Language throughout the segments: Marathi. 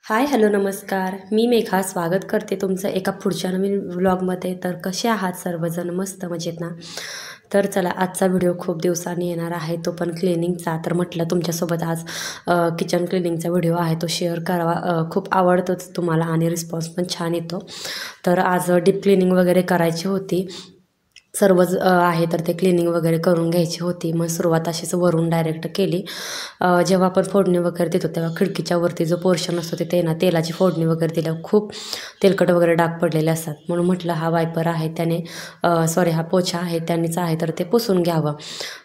हाय हॅलो नमस्कार. मी मेघा स्वागत करते तुमचं एका पुढच्या नवीन व्लॉगमध्ये. तर कसे आहात सर्वजण? मस्त मजेत ना? तर चला, आजचा व्हिडिओ खूप दिवसांनी येणार आहे, तो पण क्लिनिंगचा. तर म्हटलं तुमच्यासोबत आज किचन क्लिनिंगचा व्हिडिओ आहे तो शेअर करावा. खूप आवडतोच तुम्हाला आणि रिस्पॉन्स पण छान येतो. तर आज डीप क्लिनिंग वगैरे करायची होती. सर्वच आहे तर ते क्लिनिंग वगैरे करून घ्यायची होती. मग सुरुवात अशीच वरून डायरेक्ट केली. जेव्हा आपण फोडणी वगैरे देतो तेव्हा खिडकीच्या वरती जो पोर्शन असतो तिथे ना तेलाची फोडणी वगैरे दिल्यावर खूप तेलकट वगैरे डाग पडलेले असतात. म्हणून म्हटलं हा वायपर आहे त्याने सॉरी हा पोछा आहे त्यानेच आहे तर ते पुसून घ्यावं.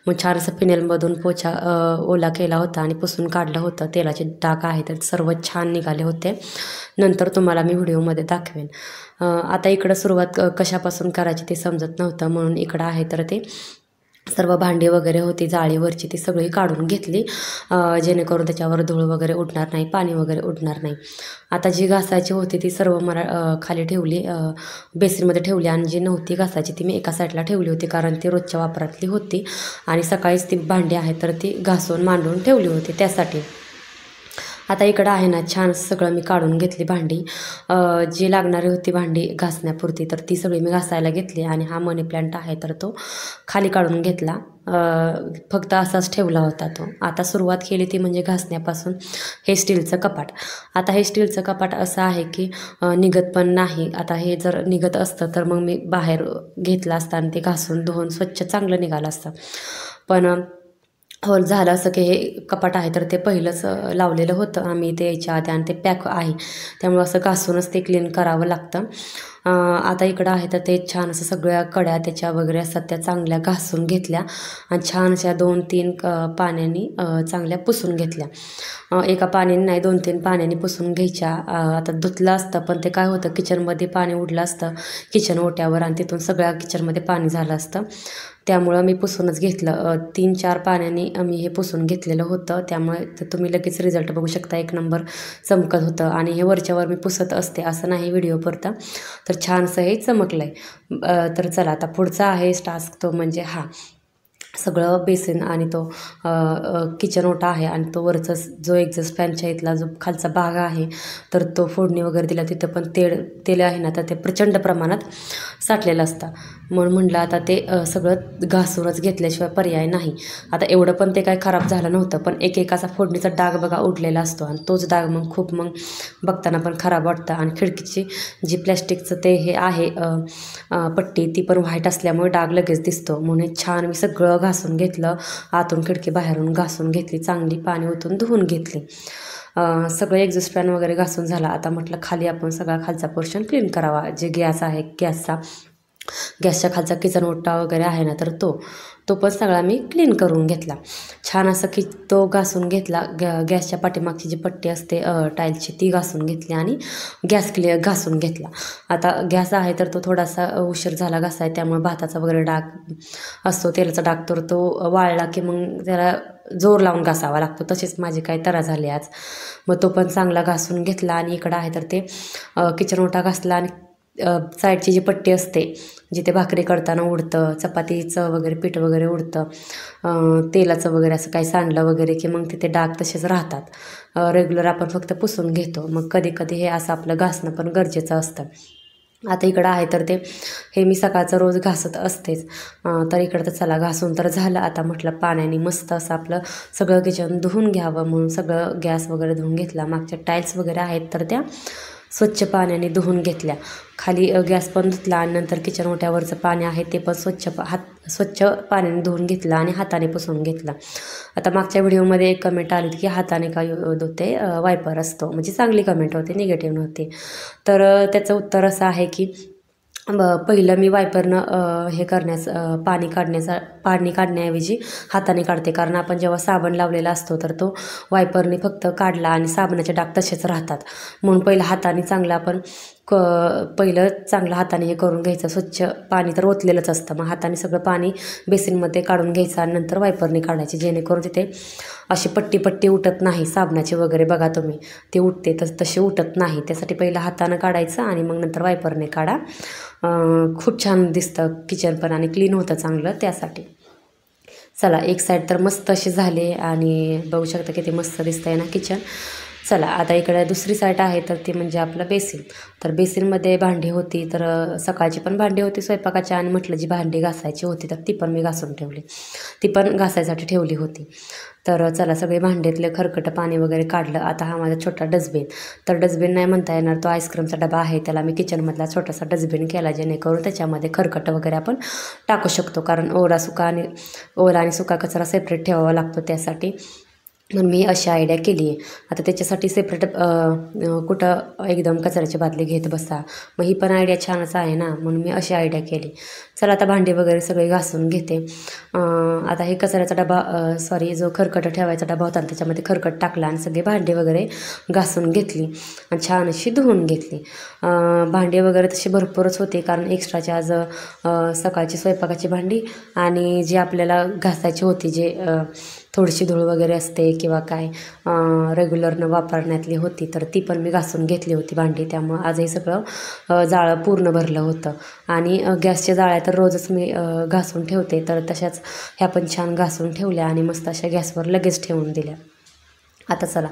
मग छान असं फिनेलमधून पोछा ओला केला होता आणि पुसून काढलं होतं. तेलाचे डाग आहे तर सर्व छान निघाले होते. नंतर तुम्हाला मी व्हिडिओमध्ये दाखवेन. आता इकडं सुरुवात कशापासून करायची ते समजत नव्हतं, म्हणून इकडं आहे तर ते सर्व भांडी वगैरे होती जाळीवरची ती सगळी काढून घेतली, जेणेकरून त्याच्यावर धूळ वगैरे उडणार नाही, पाणी वगैरे उडणार नाही. आता जी घासायची होती ती सर्व मला खाली ठेवली, बेसिनमध्ये ठेवली, आणि जी नव्हती घासायची ती मी एका साईडला ठेवली होती, कारण ती रोजच्या वापरातली होती आणि सकाळीच ती भांडी आहे तर ती घासून मांडून ठेवली होती त्यासाठी. आता इकडं आहे ना छान सगळं मी काढून घेतली भांडी, जी लागणारी होती भांडी घासण्यापुरती तर ती सगळी मी घासायला घेतली. आणि हा मनी प्लांट आहे तर तो खाली काढून घेतला, फक्त असाच ठेवला होता तो. आता सुरुवात केली ती म्हणजे घासण्यापासून. हे स्टीलचं कपाट. आता हे स्टीलचं कपाट असं आहे की निघत पण नाही. आता हे जर निघत असतं तर मग मी बाहेर घेतलं असतं आणि ते घासून धुवून स्वच्छ चांगलं निघालं असतं. पण हो झालं असं की हे कपाट आहे तर ते पहिलंच लावलेलं होतं आम्ही ते यायच्या आधी, आणि ते पॅक आहे त्यामुळं असं घासूनच ते क्लीन करावं लागतं. आता इकडं आहे तर ते छान असं सगळ्या कड्या त्याच्या वगैरे असतात त्या चांगल्या घासून घेतल्या आणि छान अशा 2-3 पाण्याने चांगल्या पुसून घेतल्या. एका पाण्याने नाही 2-3 पाण्याने पुसून घ्यायच्या. आता धुतलं असतं पण ते काय होतं किचनमध्ये पाणी उडलं असतं किचन ओट्यावर आणि तिथून सगळ्या किचनमध्ये पाणी झालं असतं. त्यामुळं मी पुसूनच घेतलं. 3-4 पाण्याने मी हे पुसून घेतलेलं होतं, त्यामुळे तुम्ही लगेच रिझल्ट बघू शकता. 1 नंबर चमकत होतं. आणि हे वरच्यावर मी पुसत असते असं नाही व्हिडिओपुरतं, तर छानसं हे चमकलं आहे. तर चला आता पुढचा आहे टास्क, तो म्हणजे हा सगळं बेसिन आणि तो किचन ओटा आहे आणि तो वरचा जो एक्झॉस्ट फॅनच्या इथला जो खालचा भाग आहे तर तो फोडणी वगैरे दिला तिथं पण तेल आहे ना तर ते प्रचंड प्रमाणात साठलेलं असतं. म्हणून म्हटलं आता ते सगळं घासूनच घेतल्याशिवाय पर्याय नाही. आता एवढं पण ते काय खराब झालं नव्हतं, पण एक असा फोडणीचा डाग बघा उडलेला असतो आणि तोच डाग मग बघताना पण खराब वाटतं. आणि खिडकीची जी प्लॅस्टिकचं ते हे आहे पट्टी ती पण व्हाईट असल्यामुळे डाग लगेच दिसतो. म्हणून छान मी सगळं घासून घेतलं, आतून खिडकी बाहेरून घासून घेतली, चांगली पाणी ओतून धुवून घेतली. सगळं एक्झॉस्ट फॅन वगैरे घासून झाला. आता म्हटलं खाली आपण सगळा खालचा पोर्शन क्लीन करावा. जे गॅस आहे गॅसच्या खालचा किचन ओटा वगैरे आहे ना तर तो पण सगळा मी क्लीन करून घेतला. छान असं की तो घासून घेतला. गॅसच्या पाठीमागची जी पट्टी असते टाईलची ती घासून घेतली आणि गॅस घासून घेतला. आता गॅस आहे तर तो थोडासा उशीर झाला घासाय, त्यामुळे भाताचा वगैरे डाग असतो तेलाचा डाग, तर तो वाळला की मग त्याला जोर लावून घासावा लागतो. तसेच माझी काही तरा झाली आज. मग तो पण चांगला घासून घेतला. आणि इकडं आहे तर ते किचन ओटा घासला आणि साईडची जी पट्टी असते जिथे भाकरी करताना उडतं, चपातीचं वगैरे पीठ वगैरे उडतं, तेलाचं वगैरे असं काही सांडलं वगैरे की मग तिथे डाग तसेच राहतात. रेग्युलर आपण फक्त पुसून घेतो, मग कधी कधी हे असं आपलं घासणं पण गरजेचं असतं. आता इकडं आहे तर ते हे मी सकाळचं रोज घासत असतेच. तर इकडं तर चला घासून तर झालं. आता म्हटलं पाण्याने मस्त असं आपलं सगळं किचन धुवून घ्यावं, म्हणून सगळं गॅस वगैरे धुवून घेतला. मागच्या टाईल्स वगैरे आहेत तर त्या स्वच्छ पाण्याने धुवून घेतल्या. खाली गॅस पण धुतला आणि नंतर किचन ओट्यावरचं पाणी आहे ते पण स्वच्छ पाण्याने धुवून घेतलं आणि हाताने पुसून घेतला. आता मागच्या व्हिडिओमध्ये एक कमेंट आली की हाताने का धुते, वायपर असतो, म्हणजे चांगली कमेंट होते, निगेटिव्ह नव्हते. तर त्याचं उत्तर असं आहे की पहिलं मी वायपरनं हे पाणी काढण्याऐवजी हाताने काढते, कारण आपण जेव्हा साबण लावलेला असतो तर तो वायपरने फक्त काढला आणि साबणाचे डाग तसेच राहतात. म्हणून पहिलं हाताने चांगलं आपण हाताने हे करून घ्यायचं. स्वच्छ पाणी तर ओतलेलंच असतं, मग हाताने सगळं पाणी बेसिनमध्ये काढून घ्यायचं आणि नंतर वायपरने काढायचे, जेणेकरून तिथे अशी पट्टी उठत नाही साबणाची वगैरे. बघा तुम्ही ते उठते तशी उठत नाही, त्यासाठी पहिलं हातानं काढायचं आणि मग नंतर वायपरने काढा. खूप छान दिसतं किचन पण आणि क्लीन होतं चांगलं त्यासाठी. चला एक साईड तर मस्त असे झाले आणि बघू शकता किती मस्त दिसतंय ना किचन. चला आता इकडे दुसरी साईड आहे तर ती म्हणजे आपलं बेसिन. तर बेसिनमध्ये भांडी होती, तर सकाळची पण भांडी होती स्वयंपाकाची आणि म्हटलं जी भांडी घासायची होती तर ती पण मी घासून ठेवली, ती पण घासायसाठी ठेवली होती. तर चला सगळे भांड्यातले खरकटं पाणी वगैरे काढलं. आता हा माझा छोटा डस्टबिन, तर डस्टबिन नाही म्हणता येणार, तो आईस्क्रीमचा डबा आहे, त्याला मी किचनमधला छोटासा डस्टबिन केला जेणेकरून त्याच्यामध्ये खरकटं वगैरे आपण टाकू शकतो, कारण ओला आणि सुका कचरा सेपरेट ठेवावा लागतो त्यासाठी. म्हणून मी अशी आयडिया केली आहे. आता त्याच्यासाठी सेपरेट कुठं एकदम कचऱ्याची बादली घेत बसा, मग ही पण आयडिया छानच आहे ना, म्हणून मी अशी आयडिया केली. चला आता भांडी वगैरे सगळे घासून घेते. आता हे कचऱ्याचा डबा जो खरकट ठेवायचा डबा होता त्याच्यामध्ये खरकट टाकला आणि सगळे भांडी वगैरे घासून घेतली आणि छान अशी धुवून घेतली. भांडी वगैरे तशी भरपूरच होती, कारण एक्स्ट्राची आज सकाळची स्वयंपाकाची भांडी आणि जी आपल्याला घासायची होती, जे थोडीशी धूळ वगैरे असते किंवा काय रेग्युलरनं वापरण्यातली होती, तर ती पण मी घासून घेतली होती भांडी. त्यामुळं आज हे सगळं जाळं पूर्ण भरलं होतं. आणि गॅसच्या जाळ्या तर रोजच मी घासून ठेवते, तर तशाच ह्या पण छान घासून ठेवल्या आणि मस्त अशा गॅसवर लगेच ठेवून दिल्या. आता चला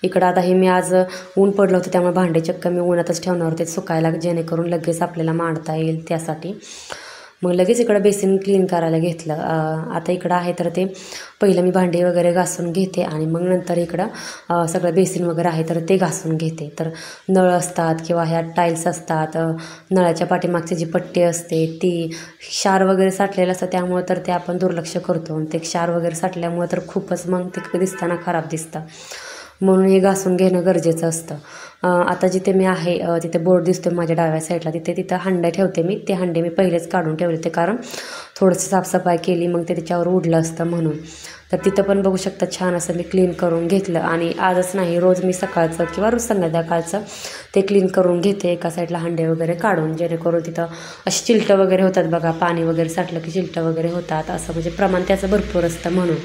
इकडं आता हे मी आज ऊन पडलं होतं त्यामुळे भांडे चक्क मी उन्हातच ठेवणार होते सुकायला, जेणेकरून लगेच आपल्याला मांडता येईल त्यासाठी. मग लगेच इकडं बेसिन क्लीन करायला घेतलं. आता इकडं आहे तर ते पहिलं मी भांडी वगैरे घासून घेते आणि मग नंतर इकडं सगळं बेसिन वगैरे आहे तर ते घासून घेते. तर नळ असतात किंवा ह्या टाईल्स असतात, नळाच्या पाठीमागची जी पट्टी असते ती क्षार वगैरे साठलेलं असतं, त्यामुळं तर ते आपण दुर्लक्ष करतो आणि ते क्षार वगैरे साठल्यामुळं तर खूपच मग ते दिसताना खराब दिसतं, म्हणून हे घासून घेणं गरजेचं असतं. आता जिथे मी आहे तिथे बोर्ड दिसतो माझ्या डाव्या साईडला, तिथं हंडे ठेवते मी. ते हंडे मी पहिलेच काढून ठेवले ते, कारण थोडंसं साफसफाई केली मग ते त्याच्यावर उडलं असतं म्हणून. तर तिथं पण बघू शकता छान असं मी क्लीन करून घेतलं. आणि आजच नाही, रोज मी सकाळचं किंवा रोज संध्याकाळचं ते क्लीन करून घेते एका साईडला हंडे वगैरे काढून, जेणेकरून तिथं अशी चिलटं वगैरे होतात बघा, पाणी वगैरे साठलं की चिलटं वगैरे होतात, असं म्हणजे प्रमाण त्याचं भरपूर असतं म्हणून.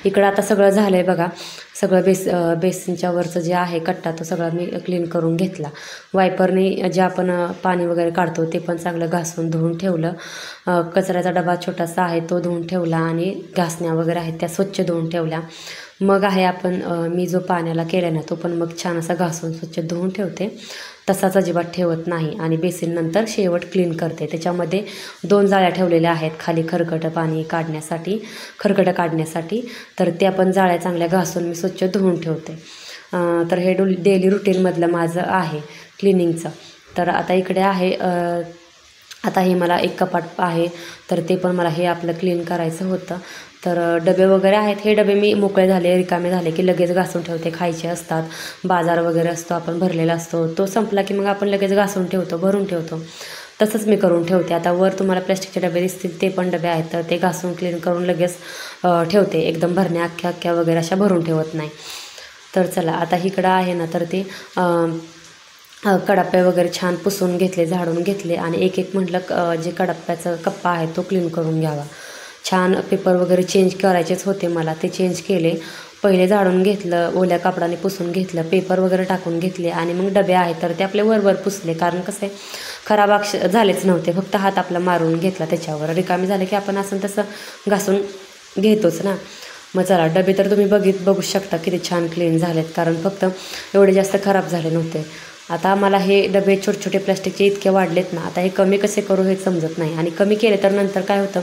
इकडं आता सगळं झालं आहे बघा, सगळं बेसिनच्या वरचं जे आहे कट्टा तो सगळा मी क्लीन करून घेतला. वायपरने जे आपण पाणी वगैरे काढतो ते पण चांगलं घासून धुवून ठेवलं. कचऱ्याचा डबा छोटासा आहे तो धुवून ठेवला आणि घासण्या वगैरे आहेत त्या स्वच्छ धुवून ठेवल्या. मग आहे आपण मी जो पाण्याला केला ना तो पण मग छान असा घासून स्वच्छ धुवून ठेवते, तसाच अजिबात ठेवत नाही. आणि बेसिन नंतर शेवट क्लीन करते. त्याच्यामध्ये 2 जाळ्या ठेवलेल्या आहेत खाली खरकटं काढण्यासाठी, तर त्या पण जाळ्या चांगल्या घासून मी स्वच्छ धुवून ठेवते. तर हे डेली रुटीनमधलं माझं आहे क्लिनिंगचं. तर आता इकडे आहे, आता हे मला एक कपाट आहे तर ते पण मला हे आपलं क्लीन करायचं होतं. तर डबे वगैरे आहेत, हे डबे मी मोकळे झाले रिकामे झाले की लगेच घासून ठेवते. खायचे असतात, बाजार वगैरे असतो आपण भरलेला असतो, तो संपला की मग आपण लगेच घासून ठेवतो, भरून ठेवतो. तसंच मी करून ठेवते. आता वर तुम्हाला प्लॅस्टिकचे डबे दिसतील ते पण डबे आहेत, तर ते घासून क्लीन करून लगेच ठेवते. एकदम भरण्या अख्ख्या वगैरे अशा भरून ठेवत नाही. तर चला आता इकडं आहे ना, तर ते कडाप्पे वगैरे छान पुसून घेतले, झाडून घेतले आणि एक म्हटलं जे कडाप्प्याचं कप्पा आहे तो क्लीन करून घ्यावा. छान पेपर वगैरे चेंज करायचेच होते मला, ते चेंज केले. पहिले झाडून घेतलं, ओल्या कापडाने पुसून घेतलं, पेपर वगैरे टाकून घेतले आणि मग डबे आहेत तर ते आपले वर पुसले, कारण कसं आहे खराब झालेच नव्हते, फक्त हात आपला मारून घेतला त्याच्यावर. रिकामी झाले की आपण असं तसं घासून घेतोच ना. मग चला डबे तर तुम्ही बघू शकता किती छान क्लीन झालेत, कारण फक्त एवढे जास्त खराब झाले नव्हते. आता मला हे डबे छोटे प्लास्टिकचे इतके वाढलेत ना, आता हे कमी कसे करू हे समजत नाही. आणि कमी केले तर नंतर काय होतं,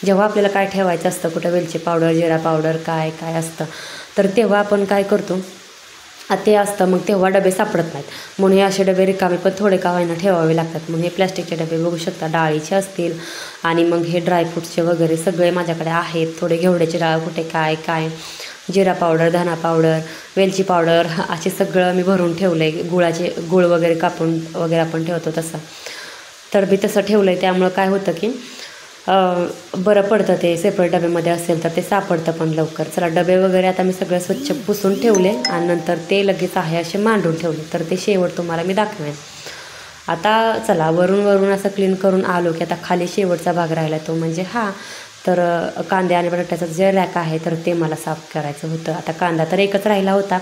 जेव्हा आपल्याला काय ठेवायचं असतं, कुठं वेलची पावडर, जिरा पावडर काय असतं, तर तेव्हा आपण काय करतो ते असतं, मग तेव्हा डबे सापडत नाहीत. म्हणून हे असे डबे रिकामे पण थोडे का होईना ठेवावे लागतात. म्हणून हे प्लॅस्टिकचे डबे बघू शकता, डाळीचे असतील आणि मग हे ड्रायफ्रूट्सचे वगैरे सगळे माझ्याकडे आहेत. थोडे घेवड्याची डाळ, कुठे काय जिरा पावडर, धना पावडर, वेलची पावडर, असे सगळं मी भरून ठेवलं आहे. गुळ वगैरे कापून वगैरे आपण ठेवतो तसं, तर मी तसं ठेवलं आहे. त्यामुळं काय होतं की बरं पडतं, ते सेपरेट डब्यामध्ये असेल तर ते सापडतं पण लवकर. चला डबे वगैरे आता मी सगळं स्वच्छ पुसून ठेवले आणि नंतर ते लगेच आहे असे मांडून ठेवले, तर ते शेवट तुम्हाला मी दाखवेन. आता चला वरून असं क्लीन करून आलो की आता खाली शेवटचा भाग राहिला तो म्हणजे तर कांदे आणि बटाट्याचं जे रॅक आहे तर ते मला साफ करायचं होतं. आता कांदा तर एकच राहिला होता,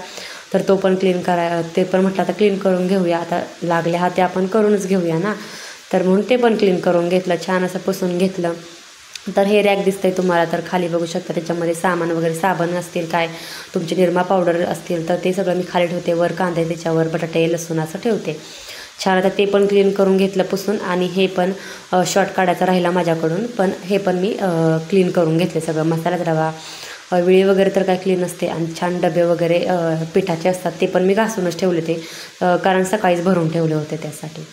तर तो पण ते पण म्हटलं आता क्लीन करून घेऊया, आता लागले ते आपण करूनच घेऊया ना. तर म्हणून ते पण क्लीन करून घेतलं, छान असं पुसून घेतलं तर हे रॅक दिसतंय तुम्हाला, तर खाली बघू शकता त्याच्यामध्ये सामान वगैरे, साबण असतील काय, तुमचे निरमा पावडर असतील तर ते सगळं मी खाली ठेवते. वर कांदे, त्याच्यावर बटाटे, लसूण असं ठेवते. छान आता ते पण क्लीन करून घेतलं पुसून. आणि हे पण शॉर्ट काढायचा राहिला माझ्याकडून, पण हे पण मी क्लीन करून घेतले सगळं. मसाल्याचा डबा, विळी वगैरे तर काय क्लीन असते. आणि छान डबे वगैरे पिठाचे असतात ते पण मी घासूनच ठेवले ते, कारण सकाळीच भरून ठेवले होते त्यासाठी.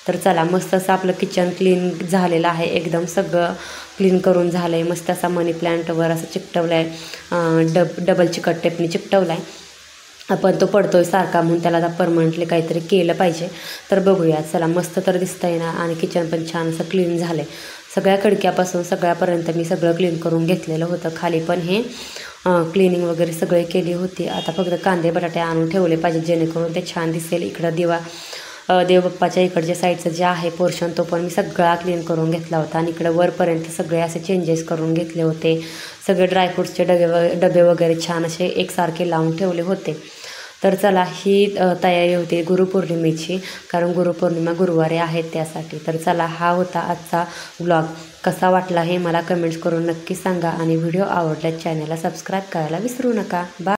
तर चला, मस्त असं आपलं किचन क्लीन झालेलं आहे एकदम. सगळं क्लीन करून झालं आहे. मस्त असा मनी प्लॅन्टवर असं चिकटवलं आहे, डबल चिकट टेपनी चिकटवला आहे. आपण तो पडतोय सारखा, म्हणून त्याला आता परमनंटली काहीतरी केलं पाहिजे. तर बघूया, चला मस्त तर दिसतंय ना. आणि किचन पण छान असं क्लीन झालं आहे. सगळ्या खिडक्यापासून सगळ्यापर्यंत मी सगळं क्लीन करून घेतलेलं होतं. खाली पण हे क्लिनिंग वगैरे सगळे केली होती. आता फक्त कांदे बटाटे आणून ठेवले पाहिजे, जेणेकरून ते छान दिसेल. इकडं देवबाप्पाच्या इकडच्या साईडचं जे आहे पोर्शन, तो पण मी सगळा क्लीन करून घेतला होता. आणि इकडं वरपर्यंत सगळे असे चेंजेस करून घेतले होते. सगळे ड्रायफ्रूट्सचे डबे वगैरे छान असे एकसारखे लावून ठेवले होते. तर चला, ही तयारी होती गुरुपौर्णिमेची, कारण गुरुपौर्णिमा गुरुवारी आहे त्यासाठी. तर चला, हा होता आजचा व्लॉग. कसा वाटला हे मला कमेंट्स करून नक्की सांगा. आणि व्हिडिओ आवडल्यास चॅनलला सबस्क्राईब करायला विसरू नका. बाय.